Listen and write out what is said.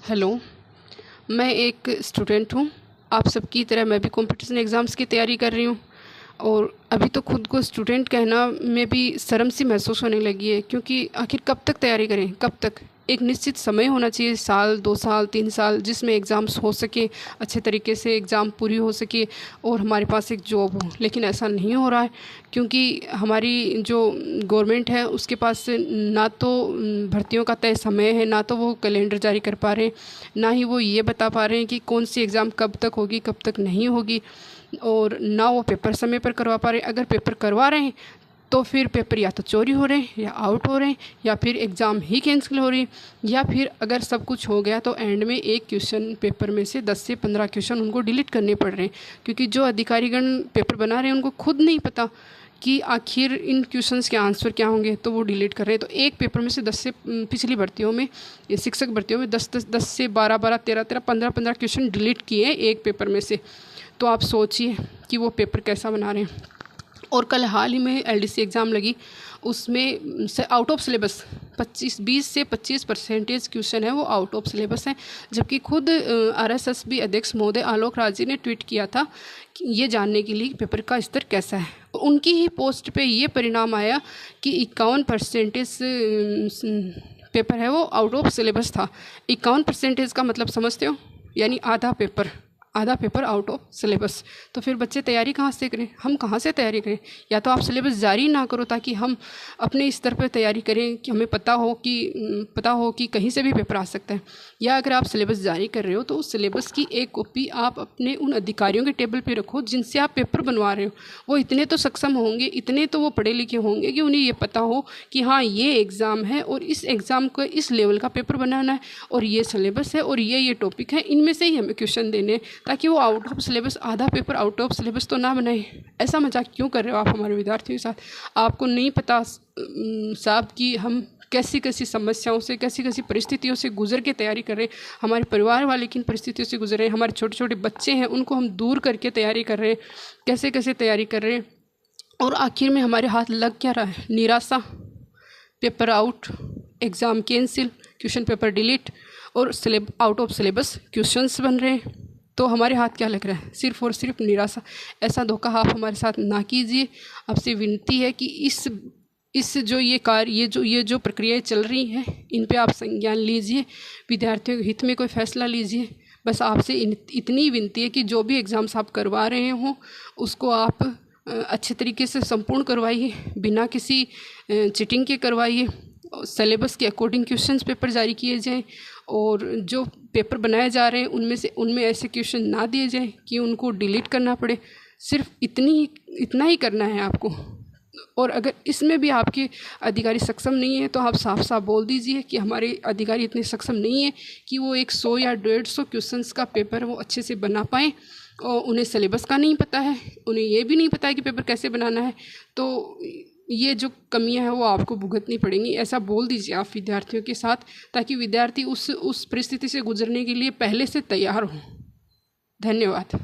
Hello, मैं एक student हूँ। आप सबकी तरह मैं भी कंपटीशन एग्ज़ाम्स की तैयारी कर रही हूँ और अभी तो खुद को स्टूडेंट कहना में भी शर्म सी महसूस होने लगी है, क्योंकि आखिर कब तक तैयारी करें, कब तक। एक निश्चित समय होना चाहिए, साल 2 साल 3 साल, जिसमें एग्ज़ाम्स हो सके, अच्छे तरीके से एग्ज़ाम पूरी हो सके और हमारे पास एक जॉब हो। लेकिन ऐसा नहीं हो रहा है, क्योंकि हमारी जो गवर्नमेंट है उसके पास ना तो भर्तियों का तय समय है, ना तो वो कैलेंडर जारी कर पा रहे हैं, ना ही वो ये बता पा रहे हैं कि कौन सी एग्ज़ाम कब तक होगी कब तक नहीं होगी, और ना वो पेपर समय पर करवा पा रहे हैं। अगर पेपर करवा रहे हैं तो फिर पेपर या तो चोरी हो रहे हैं या आउट हो रहे हैं, या फिर एग्ज़ाम ही कैंसिल हो रही है, या फिर अगर सब कुछ हो गया तो एंड में एक क्वेश्चन पेपर में से 10 से 15 क्वेश्चन उनको डिलीट करने पड़ रहे हैं, क्योंकि जो अधिकारीगण पेपर बना रहे हैं उनको खुद नहीं पता कि आखिर इन क्वेश्चंस के आंसर क्या होंगे, तो वो डिलीट कर रहे हैं। तो एक पेपर में से 10 से पिछली भर्तियों में, ये शिक्षक भर्तियों में 10 से 12 13 15 क्वेश्चन डिलीट किए एक पेपर में से। तो आप सोचिए कि वो पेपर कैसा बना रहे हैं। और कल हाल ही में एलडीसी एग्ज़ाम लगी, उसमें से आउट ऑफ सिलेबस 20 से 25% क्वेश्चन है वो आउट ऑफ सिलेबस हैं, जबकि खुद आरएसएसबी अध्यक्ष महोदय आलोक राज जी ने ट्वीट किया था कि ये जानने के लिए पेपर का स्तर कैसा है। उनकी ही पोस्ट पे ये परिणाम आया कि 51% पेपर है वो आउट ऑफ सिलेबस था। 51% का मतलब समझते हो, यानी आधा पेपर आउट ऑफ सिलेबस। तो फिर बच्चे तैयारी कहाँ से करें, हम कहाँ से तैयारी करें? या तो आप सिलेबस जारी ना करो ताकि हम अपने स्तर पर तैयारी करें, कि हमें पता हो कि कहीं से भी पेपर आ सकता है। या अगर आप सिलेबस जारी कर रहे हो तो उस सिलेबस की एक कॉपी आप अपने उन अधिकारियों के टेबल पे रखो जिनसे आप पेपर बनवा रहे हो। वो इतने तो सक्षम होंगे, इतने तो वो पढ़े लिखे होंगे कि उन्हें ये पता हो कि हाँ, ये एग्ज़ाम है और इस एग्ज़ाम को इस लेवल का पेपर बनाना है और ये सिलेबस है और ये टॉपिक है, इनमें से ही हमें क्वेश्चन देने हैं, ताकि वो आउट ऑफ सिलेबस, आधा पेपर आउट ऑफ सिलेबस तो ना बनाए। ऐसा मजाक क्यों कर रहे हो आप हमारे विद्यार्थियों के साथ? आपको नहीं पता साहब कि हम कैसी कैसी समस्याओं से, कैसी कैसी परिस्थितियों से गुजर के तैयारी कर रहे हैं। हमारे परिवार वाले किन परिस्थितियों से गुजर रहे हैं, हमारे छोटे छोटे बच्चे हैं उनको हम दूर करके तैयारी कर रहे हैं, कैसे कैसे तैयारी कर रहे हैं। और आखिर में हमारे हाथ लग क्या रहा है? निराशा, paper out, exam cancel, question paper delete और आउट ऑफ सिलेबस क्वेश्चंस बन रहे हैं। तो हमारे हाथ क्या लग रहा है? सिर्फ और सिर्फ निराशा। ऐसा धोखा आप हमारे साथ ना कीजिए। आपसे विनती है कि इस जो ये कार्य, ये जो प्रक्रियाएं चल रही हैं, इन पे आप संज्ञान लीजिए, विद्यार्थियों के हित में कोई फैसला लीजिए। बस आपसे इतनी विनती है कि जो भी एग्ज़ाम्स आप करवा रहे हों उसको आप अच्छे तरीके से संपूर्ण करवाइए, बिना किसी चीटिंग के करवाइए। सिलेबस के अकॉर्डिंग क्वेश्चंस पेपर जारी किए जाएं और जो पेपर बनाए जा रहे हैं उनमें ऐसे क्वेश्चन ना दिए जाएं कि उनको डिलीट करना पड़े। सिर्फ इतना ही करना है आपको। और अगर इसमें भी आपके अधिकारी सक्षम नहीं है तो आप साफ साफ बोल दीजिए कि हमारे अधिकारी इतने सक्षम नहीं है कि वो 100 या 150 क्वेश्चंस का पेपर वो अच्छे से बना पाएँ, और उन्हें सिलेबस का नहीं पता है, उन्हें ये भी नहीं पता है कि पेपर कैसे बनाना है। तो ये जो कमियां हैं वो आपको भुगतनी पड़ेंगी। ऐसा बोल दीजिए आप विद्यार्थियों के साथ, ताकि विद्यार्थी उस परिस्थिति से गुजरने के लिए पहले से तैयार हों। धन्यवाद।